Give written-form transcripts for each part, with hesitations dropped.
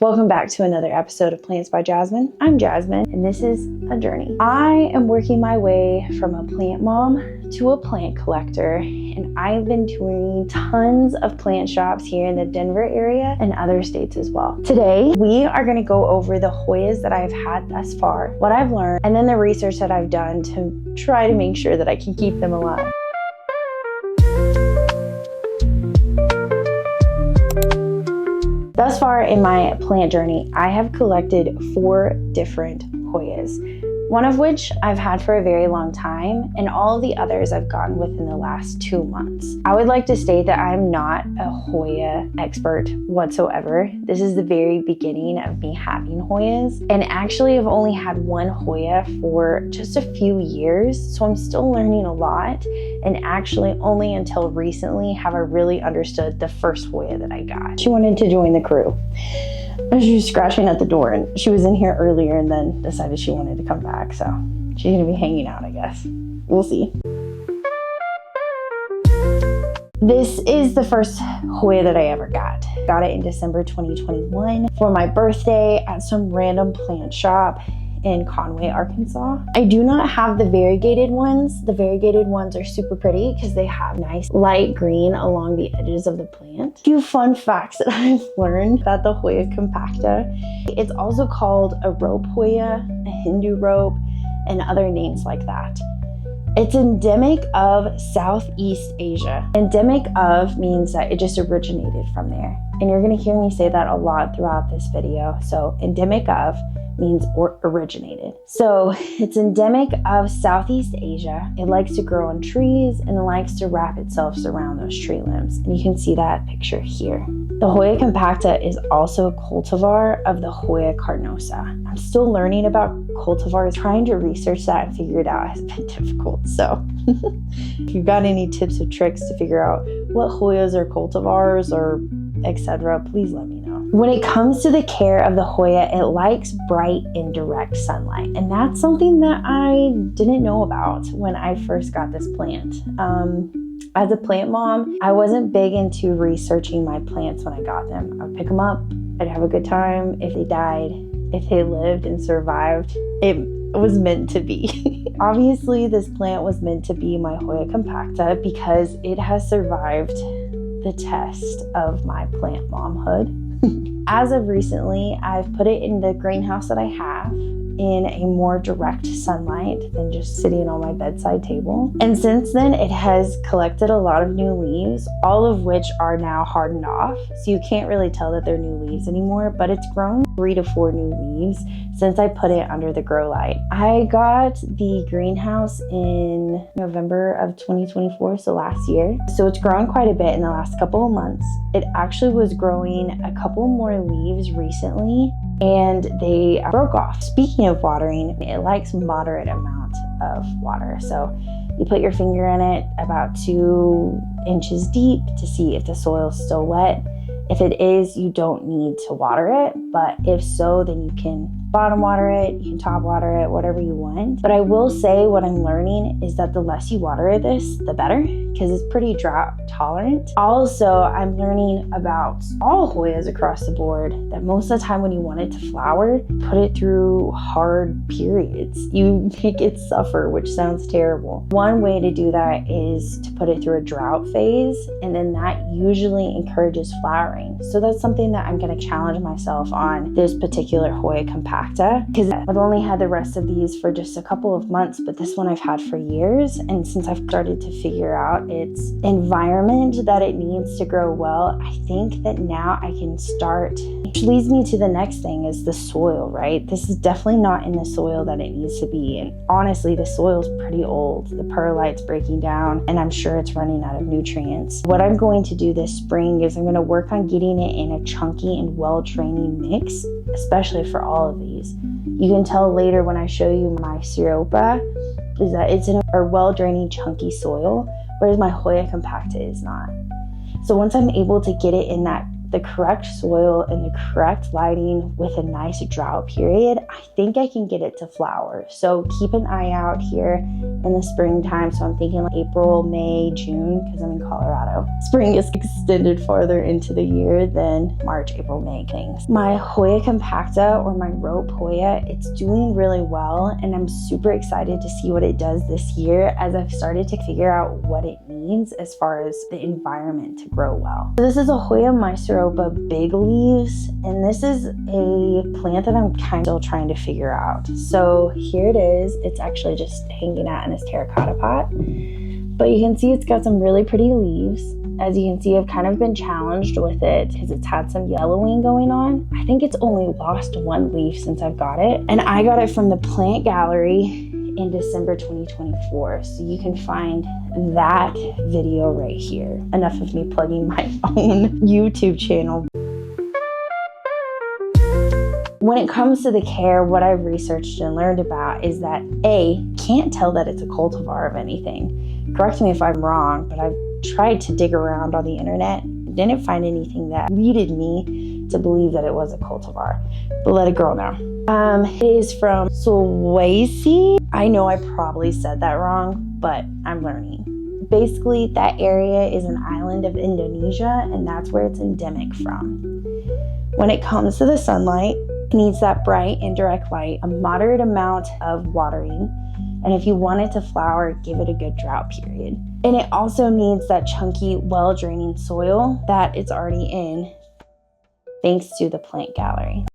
Welcome back to another episode of Plants by Jasmine. I'm Jasmine, and this is a journey. I am working my way from a plant mom to a plant collector, and I've been touring tons of plant shops here in the Denver area and other states as well. Today, we are going to go over the Hoyas that I've had thus far, what I've learned, and then the research that I've done to try to make sure that I can keep them alive. Thus far in my plant journey, I have collected 4 different Hoyas, one of which I've had for a very long time, and all of the others I've gotten within the last 2 months. I would like to state that I'm not a Hoya expert whatsoever. This is the very beginning of me having Hoyas, and actually I've only had one Hoya for just a few years, so I'm still learning a lot, and actually only until recently have I really understood the first Hoya that I got. She wanted to join the crew. She was scratching at the door, and she was in here earlier and then decided she wanted to come back, so she's gonna be hanging out, I guess. We'll see. This is the first Hoya that I ever got. Got it in December 2021 for my birthday at some random plant shop in Conway, Arkansas. I do not have the variegated ones. The variegated ones are super pretty because they have nice light green along the edges of the plant. A few fun facts that I've learned about the Hoya Compacta. It's also called a rope Hoya, a Hindu rope, and other names like that. It's endemic of Southeast Asia. Endemic of means that it just originated from there. And you're gonna hear me say that a lot throughout this video. So endemic of means originated. So it's endemic of Southeast Asia. It likes to grow on trees and it likes to wrap itself around those tree limbs. And you can see that picture here. The Hoya Compacta is also a cultivar of the Hoya Krohniana. I'm still learning about cultivars. Trying to research that and figure it out has been difficult. So if you've got any tips or tricks to figure out what Hoyas are cultivars or etc., please let me know. When it comes to the care of the Hoya, it likes bright and direct sunlight. And that's something that I didn't know about when I first got this plant. As a plant mom, I wasn't big into researching my plants when I got them. I'd pick them up, I'd have a good time. If they died, if they lived and survived, it was meant to be. Obviously, this plant was meant to be my Hoya Compacta because it has survived the test of my plant momhood. As of recently, I've put it in the greenhouse that I have in a more direct sunlight than just sitting on my bedside table. And since then, it has collected a lot of new leaves, all of which are now hardened off. So you can't really tell that they're new leaves anymore, but it's grown 3 to 4 new leaves since I put it under the grow light. I got the greenhouse in November of 2024, so last year. So it's grown quite a bit in the last couple of months. It actually was growing a couple more leaves recently, and they broke off. Speaking of watering, it likes moderate amount of water. So you put your finger in it about 2 inches deep to see if the soil is still wet. If it is, you don't need to water it, but if so, then you can bottom water it, you can top water it, whatever you want. But I will say what I'm learning is that the less you water this, the better, because it's pretty drought tolerant. Also, I'm learning about all Hoyas across the board that most of the time when you want it to flower, put it through hard periods. You make it suffer, which sounds terrible. One way to do that is to put it through a drought phase, and then that usually encourages flowering. So that's something that I'm going to challenge myself on this particular Hoya Compacta, because I've only had the rest of these for just a couple of months, but this one I've had for years. And since I've started to figure out its environment that it needs to grow well, I think that now I can start, which leads me to the next thing is the soil, right? This is definitely not in the soil that it needs to be. And honestly, the soil's pretty old. The perlite's breaking down, and I'm sure it's running out of nutrients. What I'm going to do this spring is I'm going to work on getting it in a chunky and well-draining mix, especially for all of these. You can tell later when I show you my Siropa is that it's in a well-draining chunky soil, whereas my Hoya Compacta is not. So once I'm able to get it in that the correct soil and the correct lighting with a nice drought period, I think I can get it to flower. So keep an eye out here in the springtime. So I'm thinking like April, May, June, because I'm in Colorado. Spring is extended farther into the year than March, April, May things. My Hoya Compacta, or my rope Hoya, it's doing really well, and I'm super excited to see what it does this year as I've started to figure out what it needs as far as the environment to grow well. So this is a Hoya Myrmecopa big leaves, and this is a plant that I'm kind of still trying to figure out. So here it is. It's actually just hanging out in this terracotta pot, but you can see it's got some really pretty leaves. As you can see, I've kind of been challenged with it because it's had some yellowing going on. I think it's only lost one leaf since I've got it, and I got it from the plant gallery in December 2024. So you can find that video right here. Enough of me plugging my own YouTube channel. When it comes to the care, what I've researched and learned about is that can't tell that it's a cultivar of anything. Correct me if I'm wrong, but I've tried to dig around on the internet, didn't find anything that leaded me to believe that it was a cultivar, but let a girl know. It is from Sulawesi. I know I probably said that wrong, but I'm learning. Basically, that area is an island of Indonesia, and that's where it's endemic from. When it comes to the sunlight, it needs that bright indirect light, a moderate amount of watering, and if you want it to flower, give it a good drought period. And it also needs that chunky, well-draining soil that it's already in, thanks to the plant gallery.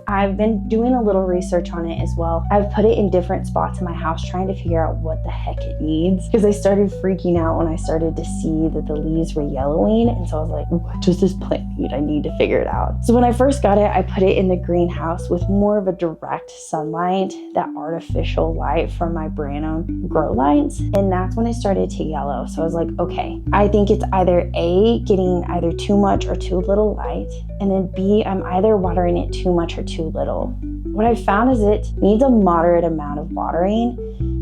I've been doing a little research on it as well. I've put it in different spots in my house trying to figure out what the heck it needs, because I started freaking out when I started to see that the leaves were yellowing, and so I was like, what does this plant need? I need to figure it out. So when I first got it, I put it in the greenhouse with more of a direct sunlight, that artificial light from my Branham grow lights, and that's when it started to yellow. So I was like, okay, I think it's either A, getting either too much or too little light, and then B, I'm either watering it too much or too little. What I found is it needs a moderate amount of watering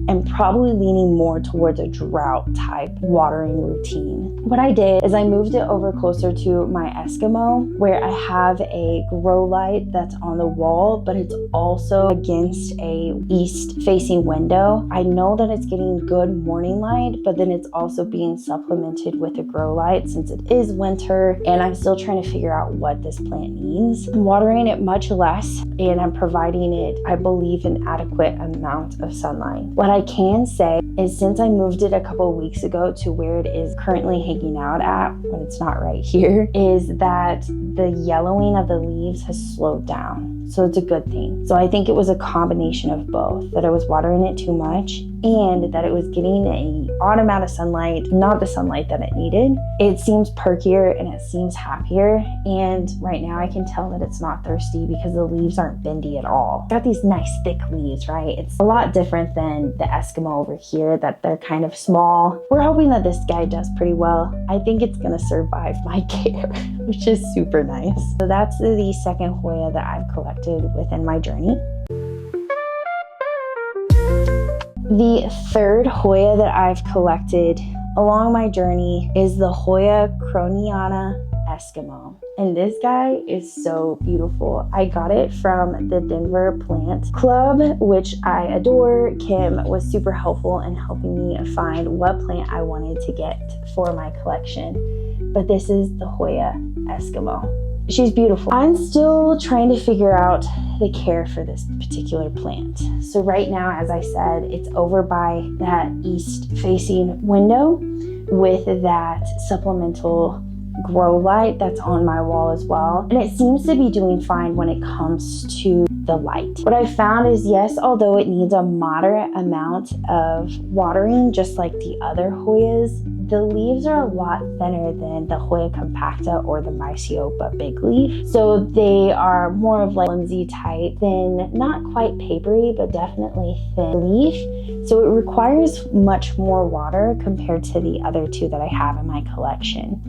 and probably leaning more towards a drought type watering routine. What I did is I moved it over closer to my Eskimo, where I have a grow light that's on the wall, but it's also against a east facing window. I know that it's getting good morning light, but then it's also being supplemented with a grow light since it is winter, and I'm still trying to figure out what this plant needs. I'm watering it much less, and I'm providing it, I believe, an adequate amount of sunlight. What I can say is since I moved it a couple weeks ago to where it is currently hanging out at, when it's not right here, is that the yellowing of the leaves has slowed down. So it's a good thing. So I think it was a combination of both, that I was watering it too much and that it was getting an odd amount of sunlight, not the sunlight that it needed. It seems perkier and it seems happier. And right now I can tell that it's not thirsty because the leaves aren't bendy at all. Got these nice thick leaves, right? It's a lot different than the Eskimo over here, that they're kind of small. We're hoping that this guy does pretty well. I think it's gonna survive my care, which is super nice. So that's the second Hoya that I've collected within my journey. The third Hoya that I've collected along my journey is the Hoya Krohniana Eskimo. And this guy is so beautiful. I got it from the Denver Plant Club, which I adore. Kim was super helpful in helping me find what plant I wanted to get for my collection. But this is the Hoya Eskimo. She's beautiful. I'm still trying to figure out the care for this particular plant. So right now, as I said, it's over by that east facing window with that supplemental grow light that's on my wall as well. And it seems to be doing fine when it comes to the light. What I found is, yes, although it needs a moderate amount of watering, just like the other Hoyas, the leaves are a lot thinner than the Hoya Compacta or the Myrmecopa big leaf. So they are more of like flimsy type, thin, not quite papery, but definitely thin leaf. So it requires much more water compared to the other two that I have in my collection.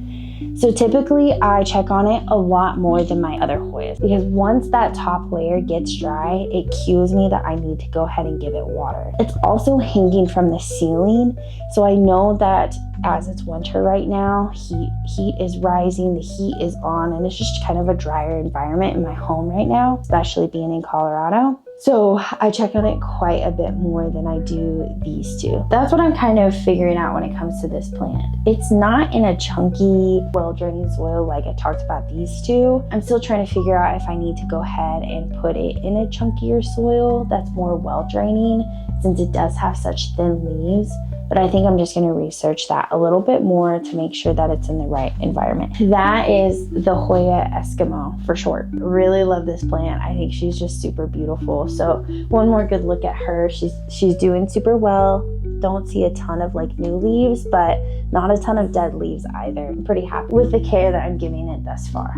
So typically I check on it a lot more than my other Hoyas, because once that top layer gets dry, it cues me that I need to go ahead and give it water. It's also hanging from the ceiling, so I know that as it's winter right now, heat is rising, the heat is on, and it's just kind of a drier environment in my home right now, especially being in Colorado. So I check on it quite a bit more than I do these two. That's what I'm kind of figuring out when it comes to this plant. It's not in a chunky, well-draining soil like I talked about these two. I'm still trying to figure out if I need to go ahead and put it in a chunkier soil that's more well-draining, since it does have such thin leaves. But I think I'm just going to research that a little bit more to make sure that it's in the right environment. That is the Hoya Eskimo for short. Really love this plant. I think she's just super beautiful. So one more good look at her. She's doing super well. Don't see a ton of like new leaves, but not a ton of dead leaves either. I'm pretty happy with the care that I'm giving it thus far.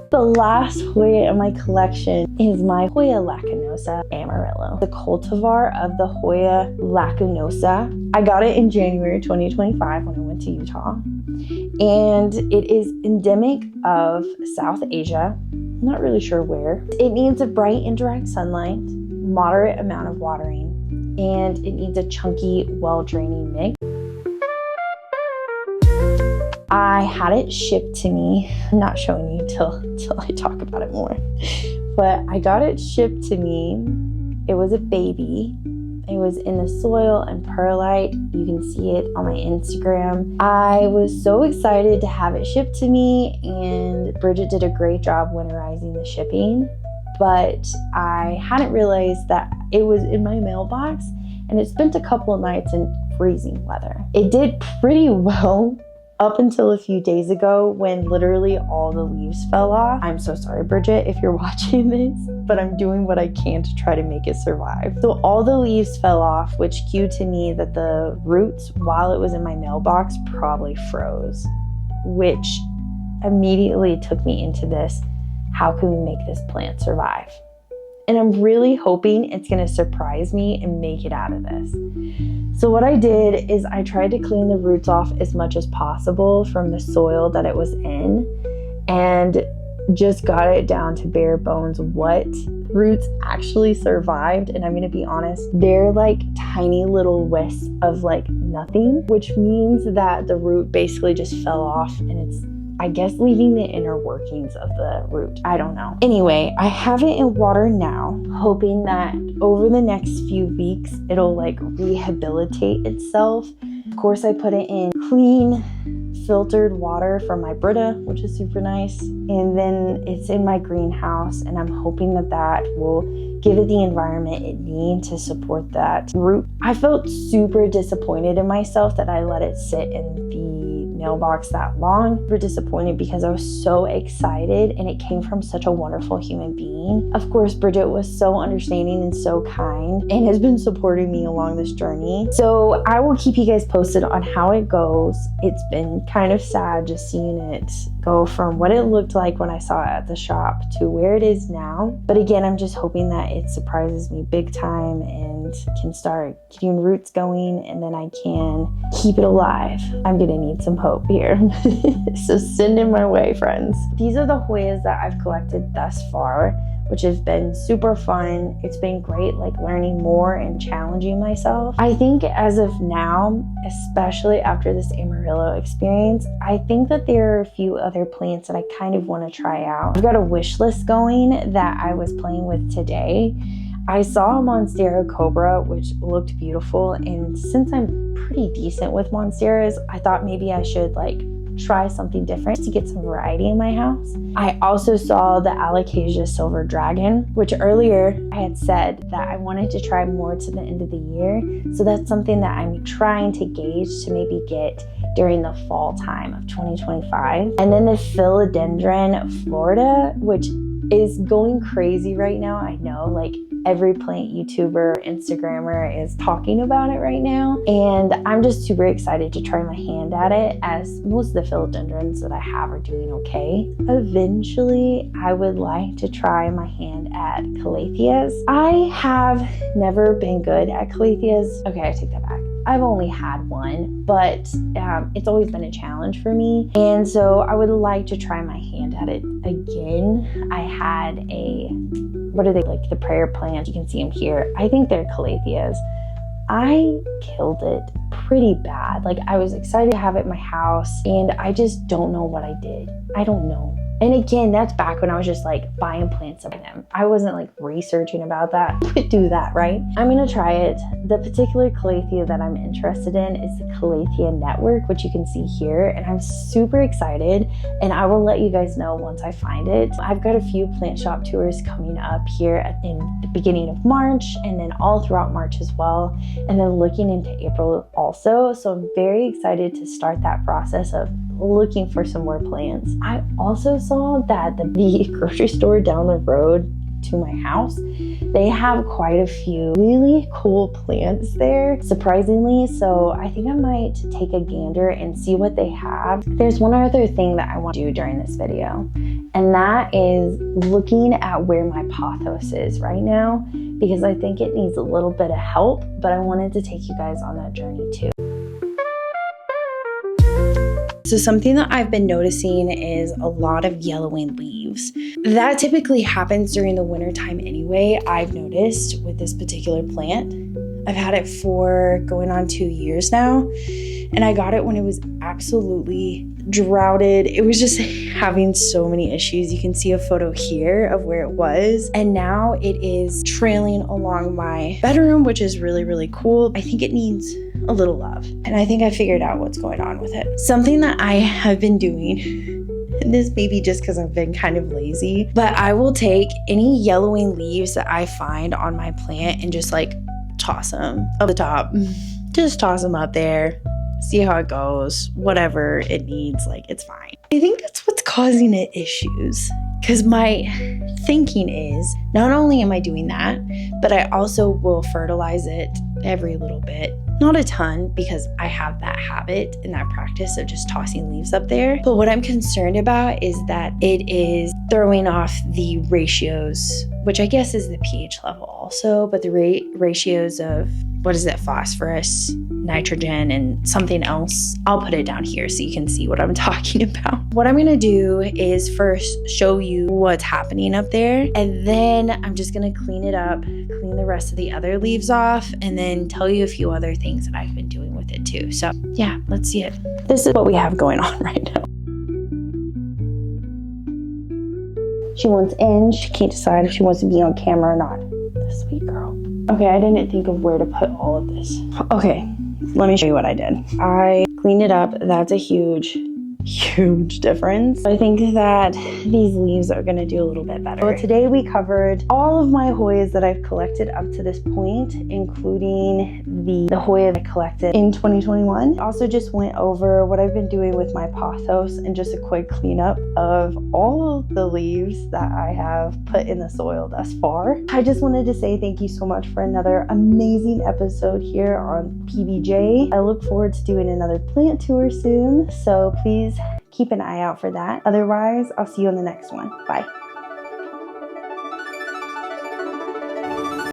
The last Hoya in my collection is my Hoya Lacunosa Amarillo, the cultivar of the Hoya Lacunosa. I got it in January 2025 when I went to Utah, and it is endemic of South Asia. I'm not really sure where. It needs a bright indirect sunlight, moderate amount of watering, and it needs a chunky, well-draining mix. I had it shipped to me. I'm not showing you till I talk about it more. But I got it shipped to me. It was a baby. It was in the soil and perlite. You can see it on my Instagram. I was so excited to have it shipped to me, and Bridget did a great job winterizing the shipping. But I hadn't realized that it was in my mailbox, and it spent a couple of nights in freezing weather. It did pretty well up until a few days ago when literally all the leaves fell off. I'm so sorry, Bridget, if you're watching this, but I'm doing what I can to try to make it survive. So all the leaves fell off, which cued to me that the roots, while it was in my mailbox, probably froze, which immediately took me into this, how can we make this plant survive? And I'm really hoping it's gonna surprise me and make it out of this. So what I did is I tried to clean the roots off as much as possible from the soil that it was in, and just got it down to bare bones what roots actually survived. And I'm gonna be honest, they're like tiny little wisps of like nothing, which means that the root basically just fell off, and it's, I guess, leaving the inner workings of the root. I don't know. Anyway, I have it in water now, hoping that over the next few weeks, it'll like rehabilitate itself. Of course, I put it in clean, filtered water from my Brita, which is super nice. And then it's in my greenhouse, and I'm hoping that that will give it the environment it needs to support that root. I felt super disappointed in myself that I let it sit in the mailbox that long. Super disappointed because I was so excited, and it came from such a wonderful human being. Of course, Bridget was so understanding and so kind and has been supporting me along this journey. So I will keep you guys posted on how it goes. It's been kind of sad just seeing it go from what it looked like when I saw it at the shop to where it is now. But again, I'm just hoping that it surprises me big time and can start getting roots going, and then I can keep it alive. I'm gonna need some hope here. So send it my way, friends. These are the Hoyas that I've collected thus far, which has been super fun. It's been great, like learning more and challenging myself. I think as of now, especially after this Amarillo experience, I think that there are a few other plants that I kind of want to try out. I've got a wish list going that I was playing with today. I saw a Monstera Cobra, which looked beautiful, and since I'm pretty decent with Monsteras, I thought maybe I should like try something different to get some variety in my house. I also saw the Alocasia Silver Dragon, which earlier I had said that I wanted to try more to the end of the year. So that's something that I'm trying to gauge to maybe get during the fall time of 2025. And then the Philodendron Florida, which is going crazy right now. I know, like every plant YouTuber, Instagrammer is talking about it right now. And I'm just super excited to try my hand at it, as most of the philodendrons that I have are doing okay. Eventually, I would like to try my hand at calatheas. I have never been good at calatheas. Okay, I take that back. I've only had one, but it's always been a challenge for me. And so I would like to try my hand at it again. I had what are they, like the prayer plants? You can see them here. I think they're calatheas. I killed it pretty bad. Like, I was excited to have it in my house, and I just don't know what I did. I don't know. And again, that's back when I was just like buying plants of them. I wasn't like researching about that. Could do that, right? I'm gonna try it. The particular calathea that I'm interested in is the Calathea Network, which you can see here. And I'm super excited, and I will let you guys know once I find it. I've got a few plant shop tours coming up here in the beginning of March, and then all throughout March as well. And then looking into April also. So I'm very excited to start that process of looking for some more plants. I also saw that the grocery store down the road to my house, they have quite a few really cool plants there, surprisingly. So I think I might take a gander and see what they have. There's one other thing that I want to do during this video, and that is looking at where my pothos is right now, because I think it needs a little bit of help, but I wanted to take you guys on that journey too. So something that I've been noticing is a lot of yellowing leaves. That typically happens during the winter time anyway, I've noticed with this particular plant. I've had it for going on 2 years now, and I got it when it was absolutely droughted. It was just having so many issues. You can see a photo here of where it was, and now it is trailing along my bedroom, which is really, really cool. I think it needs a little love, and I think I figured out what's going on with it. Something that I have been doing, and this may be just because I've been kind of lazy, but I will take any yellowing leaves that I find on my plant and just like toss them up the top. Just toss them up there, see how it goes, whatever it needs, like it's fine. I think that's what's causing it issues, because my thinking is not only am I doing that, but I also will fertilize it every little bit. Not a ton, because I have that habit and that practice of just tossing leaves up there. But what I'm concerned about is that it is throwing off the ratios, which I guess is the pH level also, but the ratios of, what is it, phosphorus, nitrogen, and something else. I'll put it down here so you can see what I'm talking about. What I'm gonna do is first show you what's happening up there, and then I'm just gonna clean it up, clean the rest of the other leaves off, and then tell you a few other things that I've been doing with it too. So yeah, let's see it. This is what we have going on right now. She wants in, she can't decide if she wants to be on camera or not. Sweet girl. Okay, I didn't think of where to put all of this. Okay, let me show you what I did. I cleaned it up. That's a huge difference. I think that these leaves are gonna do a little bit better. So today we covered all of my Hoyas that I've collected up to this point, including the Hoya that I collected in 2021. Also just went over what I've been doing with my pothos and just a quick cleanup of all of the leaves that I have put in the soil thus far. I just wanted to say thank you so much for another amazing episode here on PBJ. I look forward to doing another plant tour soon, so please keep an eye out for that. Otherwise, I'll see you on the next one. Bye.